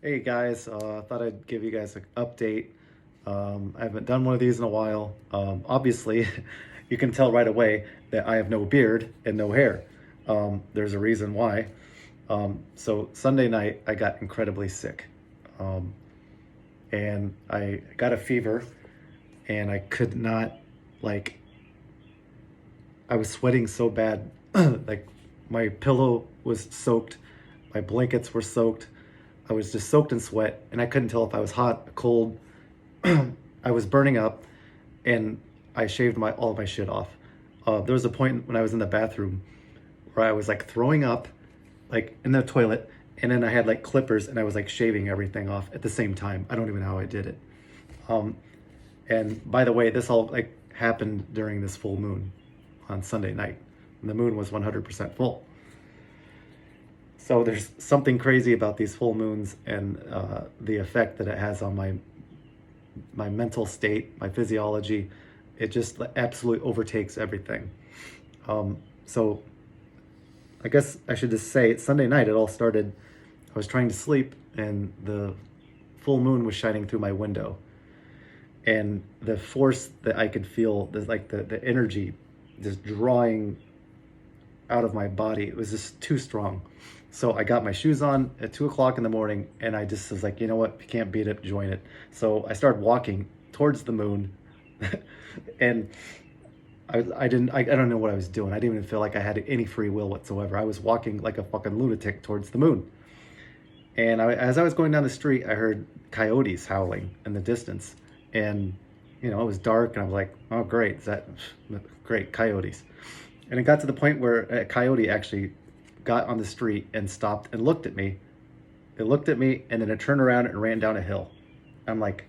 Hey guys, thought I'd give you guys an update. I haven't done one of these in a while. Obviously, you can tell right away that I have no beard and no hair. There's a reason why. So Sunday night, I got incredibly sick. Um, and I got a fever and I could not, like, I was sweating so bad. Like, my pillow was soaked, my blankets were soaked. I was just soaked in sweat and I couldn't tell if I was hot, cold. I was burning up, and I shaved all of my shit off. There was a point when I was in the bathroom where I was like throwing up, like in the toilet, and then I had like clippers and I was like shaving everything off at the same time. I don't even know how I did it. Um, and by the way, this all like happened during this full moon on Sunday night. And the moon was 100% full. So there's something crazy about these full moons and the effect that it has on my mental state, my physiology. It just absolutely overtakes everything. So I guess I should just say Sunday night it all started. I was trying to sleep and the full moon was shining through my window. And the force that I could feel, the energy just drawing out of my body, it was just too strong. So I got my shoes on at 2 o'clock in the morning and I just was like, you know what, if you can't beat it, join it. So I started walking towards the moon and I don't know what I was doing. I didn't even feel like I had any free will whatsoever. I was walking like a fucking lunatic towards the moon. And as I was going down the street, I heard coyotes howling in the distance. And, it was dark and I was like, oh, great. Is that great? Coyotes. And it got to the point where a coyote actually got on the street and stopped and looked at me. It looked at me and then it turned around and ran down a hill. I'm like,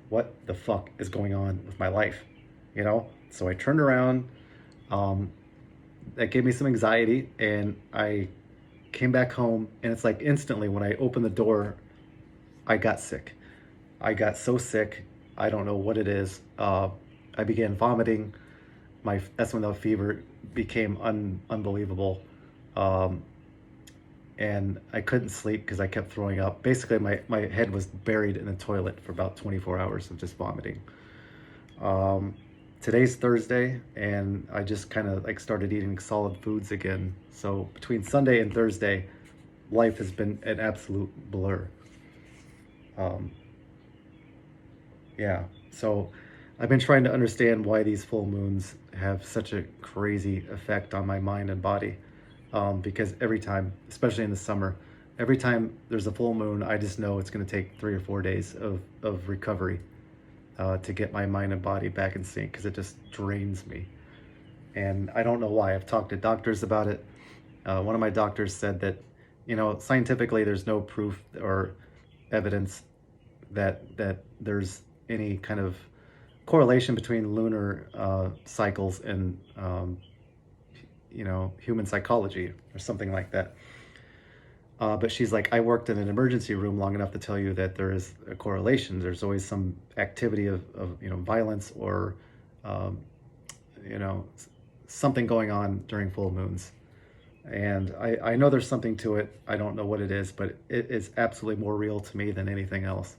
what the fuck is going on with my life? So I turned around. That gave me some anxiety and I came back home, and it's like instantly when I opened the door, I got sick. I got so sick. I don't know what it is. I began vomiting. That's when the fever became unbelievable. Um, and I couldn't sleep because I kept throwing up. Basically, my head was buried in the toilet for about 24 hours of just vomiting. Um, Today's Thursday, and I just kind of like started eating solid foods again. So between Sunday and Thursday, life has been an absolute blur. Um, yeah, so I've been trying to understand why these full moons have such a crazy effect on my mind and body. Because every time, especially in the summer, every time there's a full moon, I just know it's going to take 3 or 4 days of recovery to get my mind and body back in sync because it just drains me. And I don't know why. I've talked to doctors about it. One of my doctors said that, scientifically, there's no proof or evidence that there's any kind of correlation between lunar cycles and human psychology or something like that. But she's like, I worked in an emergency room long enough to tell you that there is a correlation. There's always some activity of violence or um, you know something going on during full moons. And I know there's something to it. I don't know what it is, but it is absolutely more real to me than anything else.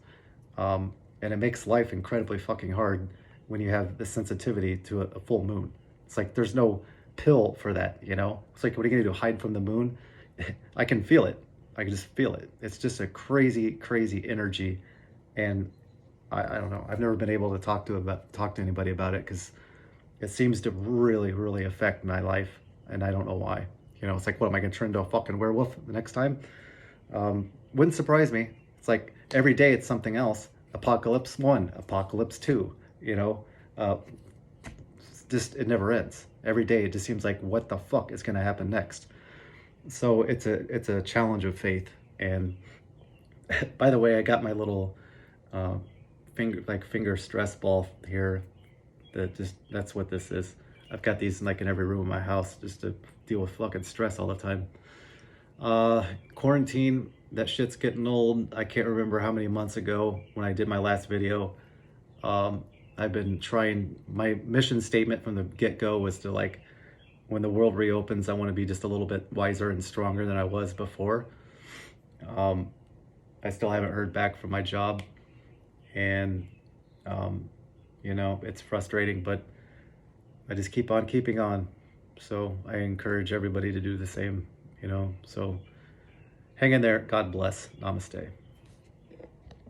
And it makes life incredibly fucking hard when you have the sensitivity to a full moon. It's like there's no pill for that. It's like, what are you gonna do, hide from the moon? I can feel it. I can just feel it. It's just a crazy, crazy energy. And I don't know. I've never been able to talk to anybody about it because it seems to really, really affect my life. And I don't know why. It's like, what am I going to turn into a fucking werewolf the next time? Wouldn't surprise me. It's like every day it's something else. Apocalypse 1, Apocalypse 2, it never ends. Every day it just seems like, what the fuck is going to happen next? So it's a challenge of faith. And by the way, I got my little uh, finger stress ball here. That's what this is. I've got these like in every room in my house just to deal with fucking stress all the time. Quarantine, that shit's getting old. I can't remember how many months ago when I did my last video. I've been trying, my mission statement from the get-go was to, like, when the world reopens, I want to be just a little bit wiser and stronger than I was before. I still haven't heard back from my job, and you know, it's frustrating, but I just keep on keeping on. So I encourage everybody to do the same, you know. So hang in there. God bless. Namaste.